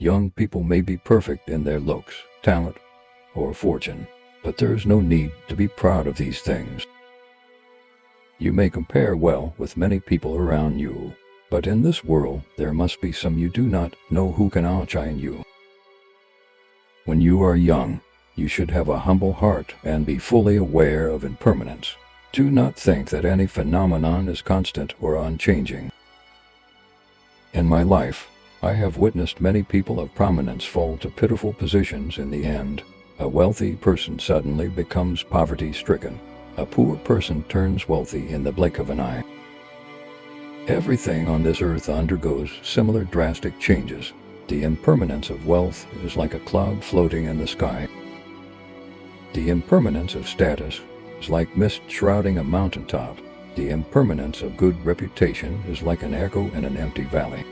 Young people may be perfect in their looks, talent, or fortune, but there is no need to be proud of these things. You may compare well with many people around you, but in this world there must be some you do not know who can outshine you. When you are young, you should have a humble heart and be fully aware of impermanence. Do not think that any phenomenon is constant or unchanging. In my life, I have witnessed many people of prominence fall to pitiful positions in the end. A wealthy person suddenly becomes poverty-stricken. A poor person turns wealthy in the blink of an eye. Everything on this earth undergoes similar drastic changes. The impermanence of wealth is like a cloud floating in the sky. The impermanence of status is like mist shrouding a mountaintop. The impermanence of good reputation is like an echo in an empty valley.